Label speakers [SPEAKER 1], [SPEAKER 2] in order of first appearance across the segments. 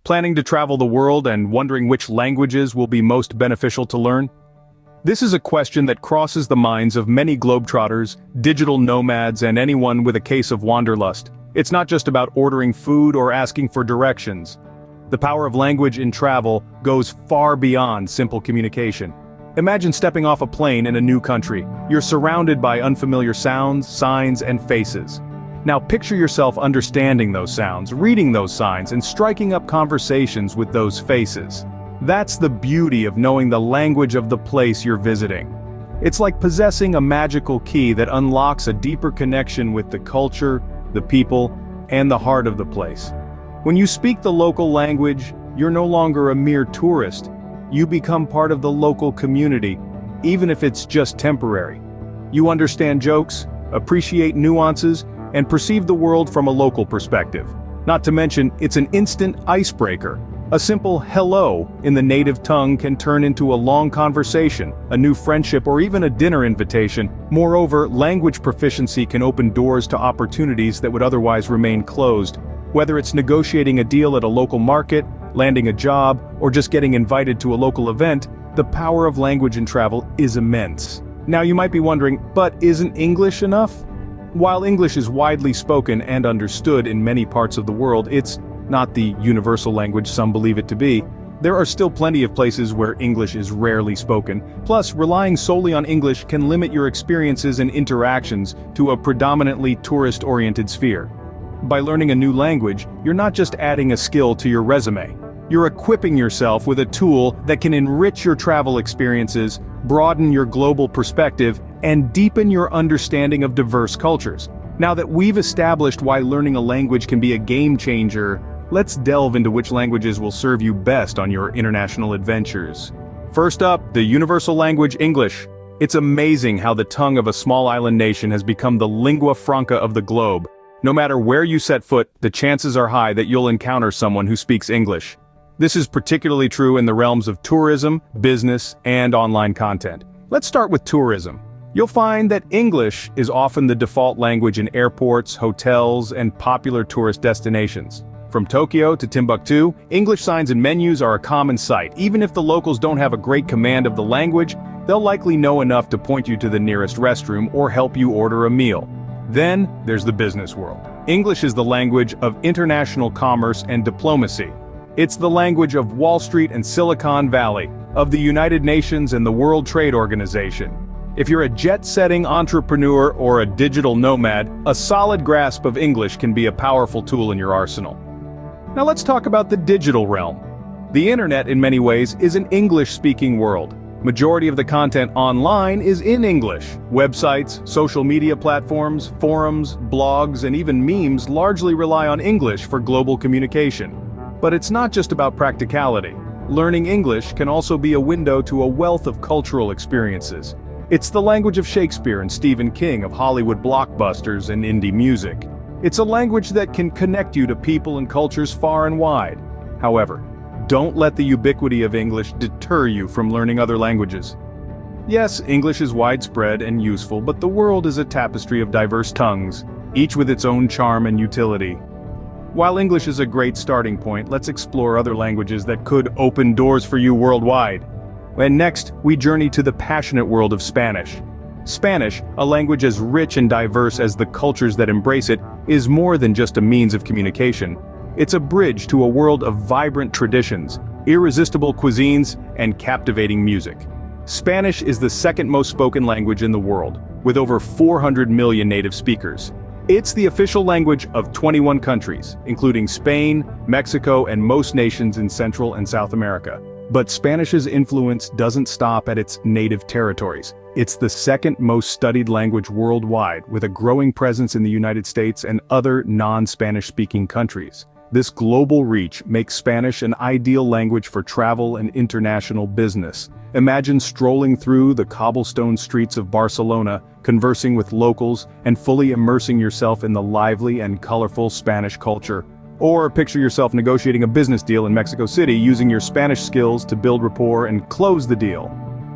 [SPEAKER 1] Planning to travel the world and wondering which languages will be most beneficial to learn? This is a question that crosses the minds of many globetrotters, digital nomads, and anyone with a case of wanderlust. It's not just about ordering food or asking for directions. The power of language in travel goes far beyond simple communication. Imagine stepping off a plane in a new country. You're surrounded by unfamiliar sounds, signs, and faces. Now picture yourself understanding those sounds, reading those signs, and striking up conversations with those faces. That's the beauty of knowing the language of the place you're visiting. It's like possessing a magical key that unlocks a deeper connection with the culture, the people, and the heart of the place. When you speak the local language, you're no longer a mere tourist. You become part of the local community, even if it's just temporary. You understand jokes, appreciate nuances, and perceive the world from a local perspective. Not to mention, it's an instant icebreaker. A simple hello in the native tongue can turn into a long conversation, a new friendship, or even a dinner invitation. Moreover, language proficiency can open doors to opportunities that would otherwise remain closed. Whether it's negotiating a deal at a local market, landing a job, or just getting invited to a local event, the power of language in travel is immense. Now you might be wondering, but isn't English enough? While English is widely spoken and understood in many parts of the world, it's not the universal language some believe it to be. There are still plenty of places where English is rarely spoken. Plus, relying solely on English can limit your experiences and interactions to a predominantly tourist-oriented sphere. By learning a new language, you're not just adding a skill to your resume. You're equipping yourself with a tool that can enrich your travel experiences, broaden your global perspective, and deepen your understanding of diverse cultures. Now that we've established why learning a language can be a game changer, let's delve into which languages will serve you best on your international adventures. First up, the universal language English. It's amazing how the tongue of a small island nation has become the lingua franca of the globe. No matter where you set foot, the chances are high that you'll encounter someone who speaks English. This is particularly true in the realms of tourism, business, and online content. Let's start with tourism. You'll find that English is often the default language in airports, hotels, and popular tourist destinations. From Tokyo to Timbuktu, English signs and menus are a common sight. Even if the locals don't have a great command of the language, they'll likely know enough to point you to the nearest restroom or help you order a meal. Then, there's the business world. English is the language of international commerce and diplomacy. It's the language of Wall Street and Silicon Valley, of the United Nations and the World Trade Organization. If you're a jet-setting entrepreneur or a digital nomad, a solid grasp of English can be a powerful tool in your arsenal. Now let's talk about the digital realm. The internet, in many ways, is an English-speaking world. Majority of the content online is in English. Websites, social media platforms, forums, blogs, and even memes largely rely on English for global communication. But it's not just about practicality. Learning English can also be a window to a wealth of cultural experiences. It's the language of Shakespeare and Stephen King, of Hollywood blockbusters and indie music. It's a language that can connect you to people and cultures far and wide. However, don't let the ubiquity of English deter you from learning other languages. Yes, English is widespread and useful, but the world is a tapestry of diverse tongues, each with its own charm and utility. While English is a great starting point, let's explore other languages that could open doors for you worldwide. And next, we journey to the passionate world of Spanish. Spanish, a language as rich and diverse as the cultures that embrace it, is more than just a means of communication. It's a bridge to a world of vibrant traditions, irresistible cuisines, and captivating music. Spanish is the second most spoken language in the world, with over 400 million native speakers. It's the official language of 21 countries, including Spain, Mexico, and most nations in Central and South America. But Spanish's influence doesn't stop at its native territories. It's the second most studied language worldwide, with a growing presence in the United States and other non-Spanish-speaking countries. This global reach makes Spanish an ideal language for travel and international business. Imagine strolling through the cobblestone streets of Barcelona, conversing with locals, and fully immersing yourself in the lively and colorful Spanish culture. Or picture yourself negotiating a business deal in Mexico City using your Spanish skills to build rapport and close the deal.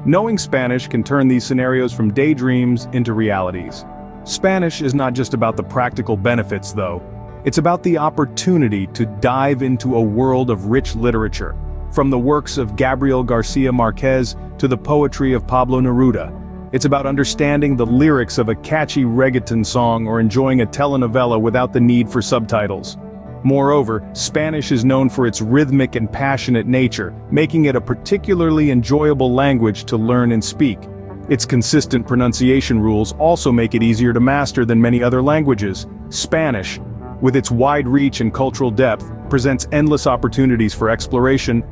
[SPEAKER 1] Knowing Spanish can turn these scenarios from daydreams into realities. Spanish is not just about the practical benefits, though. It's about the opportunity to dive into a world of rich literature, from the works of Gabriel Garcia Marquez to the poetry of Pablo Neruda. It's about understanding the lyrics of a catchy reggaeton song or enjoying a telenovela without the need for subtitles. Moreover, Spanish is known for its rhythmic and passionate nature, making it a particularly enjoyable language to learn and speak. Its consistent pronunciation rules also make it easier to master than many other languages. Spanish, with its wide reach and cultural depth, presents endless opportunities for exploration,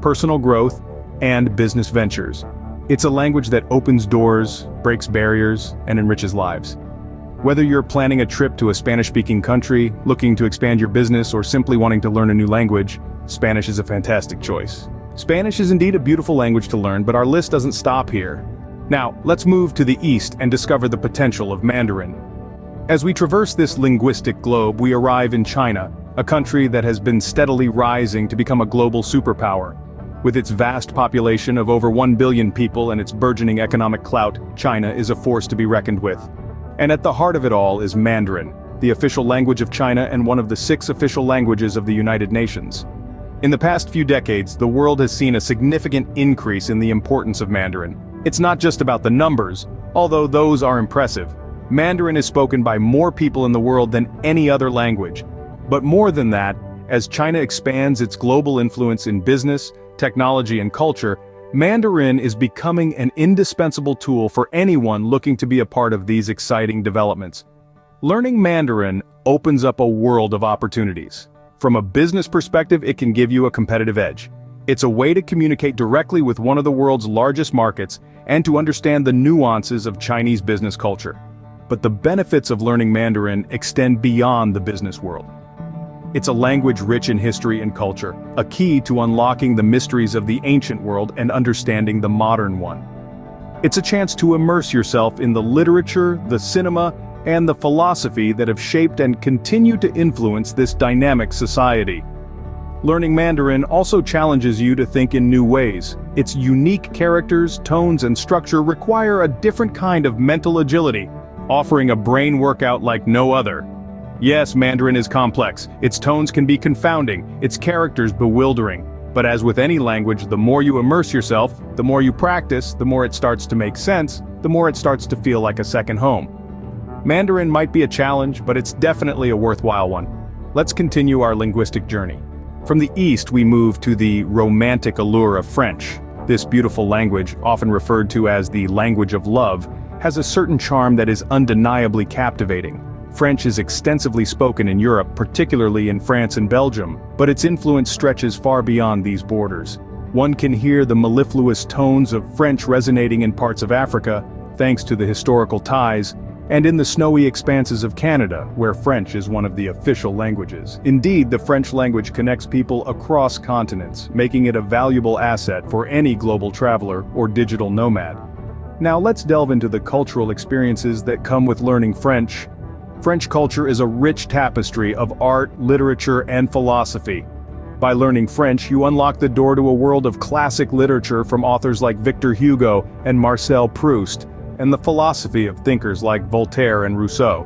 [SPEAKER 1] personal growth, and business ventures. It's a language that opens doors, breaks barriers, and enriches lives. Whether you're planning a trip to a Spanish-speaking country, looking to expand your business, or simply wanting to learn a new language, Spanish is a fantastic choice. Spanish is indeed a beautiful language to learn, but our list doesn't stop here. Now, let's move to the east and discover the potential of Mandarin. As we traverse this linguistic globe, we arrive in China, a country that has been steadily rising to become a global superpower. With its vast population of over 1 billion people and its burgeoning economic clout, China is a force to be reckoned with. And at the heart of it all is Mandarin, the official language of China and one of the 6 official languages of the United Nations. In the past few decades, the world has seen a significant increase in the importance of Mandarin. It's not just about the numbers, although those are impressive. Mandarin is spoken by more people in the world than any other language. But more than that, as China expands its global influence in business, technology, and culture, Mandarin is becoming an indispensable tool for anyone looking to be a part of these exciting developments. Learning Mandarin opens up a world of opportunities. From a business perspective, it can give you a competitive edge. It's a way to communicate directly with one of the world's largest markets and to understand the nuances of Chinese business culture. But the benefits of learning Mandarin extend beyond the business world. It's a language rich in history and culture, a key to unlocking the mysteries of the ancient world and understanding the modern one. It's a chance to immerse yourself in the literature, the cinema, and the philosophy that have shaped and continue to influence this dynamic society. Learning Mandarin also challenges you to think in new ways. Its unique characters, tones, and structure require a different kind of mental agility, offering a brain workout like no other. Yes, Mandarin is complex, its tones can be confounding, its characters bewildering. But as with any language, the more you immerse yourself, the more you practice, the more it starts to make sense, the more it starts to feel like a second home. Mandarin might be a challenge, but it's definitely a worthwhile one. Let's continue our linguistic journey. From the east, we move to the romantic allure of French. This beautiful language, often referred to as the language of love, has a certain charm that is undeniably captivating. French is extensively spoken in Europe, particularly in France and Belgium, but its influence stretches far beyond these borders. One can hear the mellifluous tones of French resonating in parts of Africa, thanks to the historical ties, and in the snowy expanses of Canada, where French is one of the official languages. Indeed, the French language connects people across continents, making it a valuable asset for any global traveler or digital nomad. Now let's delve into the cultural experiences that come with learning French. French culture is a rich tapestry of art, literature, and philosophy. By learning French, you unlock the door to a world of classic literature from authors like Victor Hugo and Marcel Proust, and the philosophy of thinkers like Voltaire and Rousseau.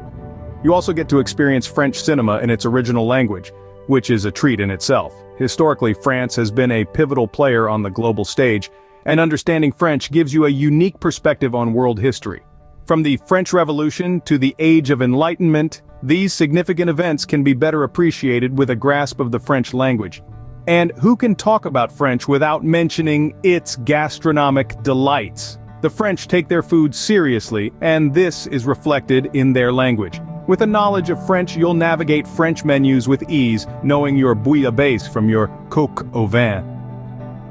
[SPEAKER 1] You also get to experience French cinema in its original language, which is a treat in itself. Historically, France has been a pivotal player on the global stage, and understanding French gives you a unique perspective on world history. From the French Revolution to the Age of Enlightenment, these significant events can be better appreciated with a grasp of the French language. And who can talk about French without mentioning its gastronomic delights? The French take their food seriously, and this is reflected in their language. With a knowledge of French, you'll navigate French menus with ease, knowing your bouillabaisse from your coq au vin.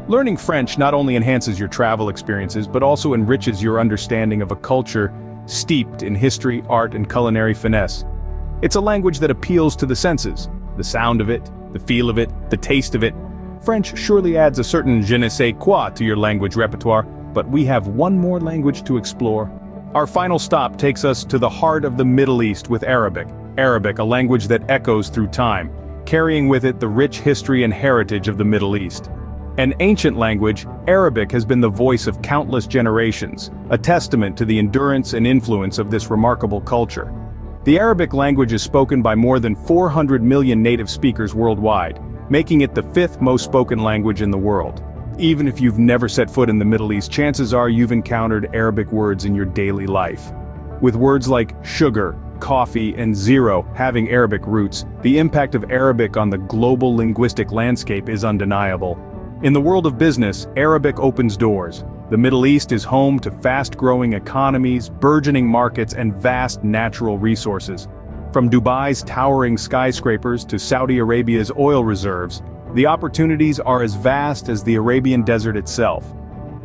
[SPEAKER 1] Learning French not only enhances your travel experiences, but also enriches your understanding of a culture steeped in history, art, and culinary finesse. It's a language that appeals to the senses, the sound of it, the feel of it, the taste of it. French surely adds a certain je ne sais quoi to your language repertoire, but we have one more language to explore. Our final stop takes us to the heart of the Middle East with Arabic. Arabic, a language that echoes through time, carrying with it the rich history and heritage of the Middle East. An ancient language, Arabic has been the voice of countless generations, a testament to the endurance and influence of this remarkable culture. The Arabic language is spoken by more than 400 million native speakers worldwide, making it the fifth most spoken language in the world. Even if you've never set foot in the Middle East, chances are you've encountered Arabic words in your daily life. With words like sugar, coffee, and zero having Arabic roots, the impact of Arabic on the global linguistic landscape is undeniable. In the world of business, Arabic opens doors. The Middle East is home to fast-growing economies, burgeoning markets, and vast natural resources. From Dubai's towering skyscrapers to Saudi Arabia's oil reserves, the opportunities are as vast as the Arabian desert itself.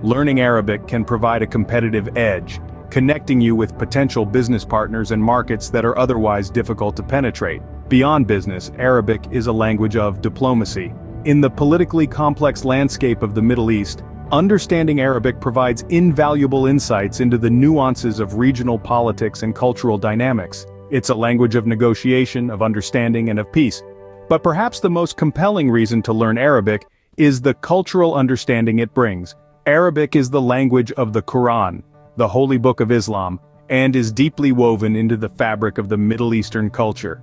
[SPEAKER 1] Learning Arabic can provide a competitive edge, connecting you with potential business partners and markets that are otherwise difficult to penetrate. Beyond business, Arabic is a language of diplomacy. In the politically complex landscape of the Middle East, understanding Arabic provides invaluable insights into the nuances of regional politics and cultural dynamics. It's a language of negotiation, of understanding, and of peace. But perhaps the most compelling reason to learn Arabic is the cultural understanding it brings. Arabic is the language of the Quran, the holy book of Islam, and is deeply woven into the fabric of the Middle Eastern culture.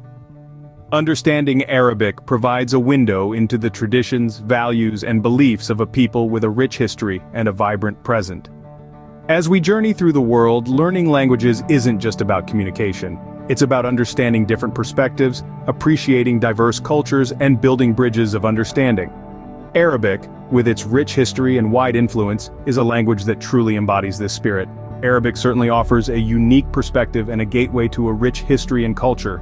[SPEAKER 1] Understanding Arabic provides a window into the traditions, values, and beliefs of a people with a rich history and a vibrant present. As we journey through the world, learning languages isn't just about communication. It's about understanding different perspectives, appreciating diverse cultures, and building bridges of understanding. Arabic, with its rich history and wide influence, is a language that truly embodies this spirit. Arabic certainly offers a unique perspective and a gateway to a rich history and culture.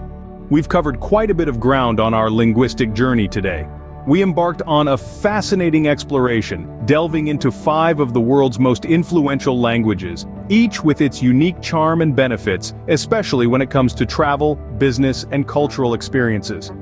[SPEAKER 1] We've covered quite a bit of ground on our linguistic journey today. We embarked on a fascinating exploration, delving into 5 of the world's most influential languages, each with its unique charm and benefits, especially when it comes to travel, business, and cultural experiences.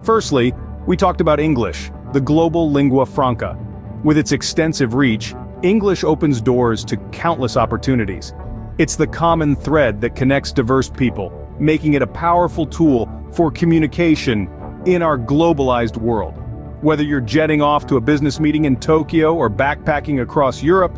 [SPEAKER 1] Firstly, we talked about English, the global lingua franca. With its extensive reach, English opens doors to countless opportunities. It's the common thread that connects diverse people, making it a powerful tool for communication in our globalized world. Whether you're jetting off to a business meeting in Tokyo or backpacking across Europe,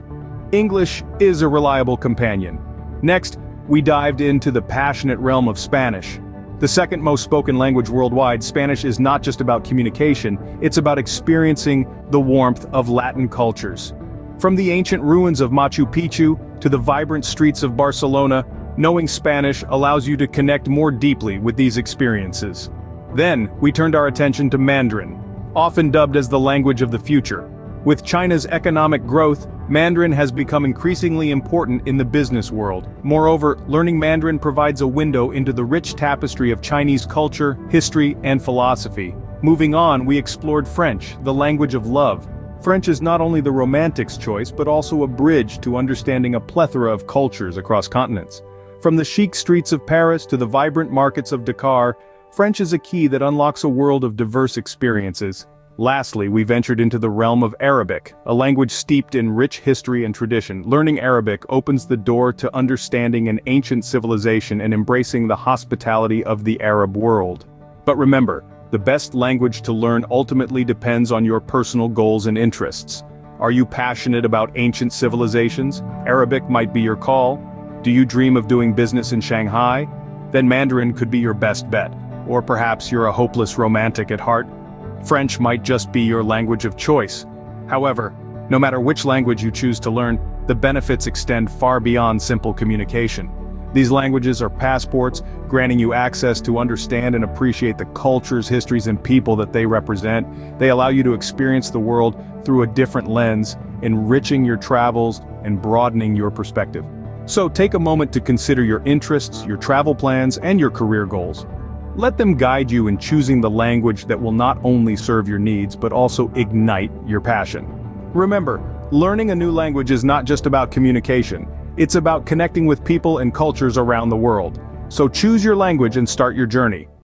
[SPEAKER 1] English is a reliable companion. Next, we dived into the passionate realm of Spanish. The second most spoken language worldwide, Spanish is not just about communication, it's about experiencing the warmth of Latin cultures. From the ancient ruins of Machu Picchu to the vibrant streets of Barcelona, knowing Spanish allows you to connect more deeply with these experiences. Then, we turned our attention to Mandarin, often dubbed as the language of the future. With China's economic growth, Mandarin has become increasingly important in the business world. Moreover, learning Mandarin provides a window into the rich tapestry of Chinese culture, history, and philosophy. Moving on, we explored French, the language of love. French is not only the romantic's choice but also a bridge to understanding a plethora of cultures across continents. From the chic streets of Paris to the vibrant markets of Dakar, French is a key that unlocks a world of diverse experiences. Lastly, we ventured into the realm of Arabic, a language steeped in rich history and tradition. Learning Arabic opens the door to understanding an ancient civilization and embracing the hospitality of the Arab world. But remember, the best language to learn ultimately depends on your personal goals and interests. Are you passionate about ancient civilizations? Arabic might be your call. Do you dream of doing business in Shanghai? Then Mandarin could be your best bet. Or perhaps you're a hopeless romantic at heart. French might just be your language of choice. However, no matter which language you choose to learn, the benefits extend far beyond simple communication. These languages are passports, granting you access to understand and appreciate the cultures, histories, and people that they represent. They allow you to experience the world through a different lens, enriching your travels and broadening your perspective. So take a moment to consider your interests, your travel plans, and your career goals. Let them guide you in choosing the language that will not only serve your needs but also ignite your passion. Remember, learning a new language is not just about communication. It's about connecting with people and cultures around the world. So choose your language and start your journey.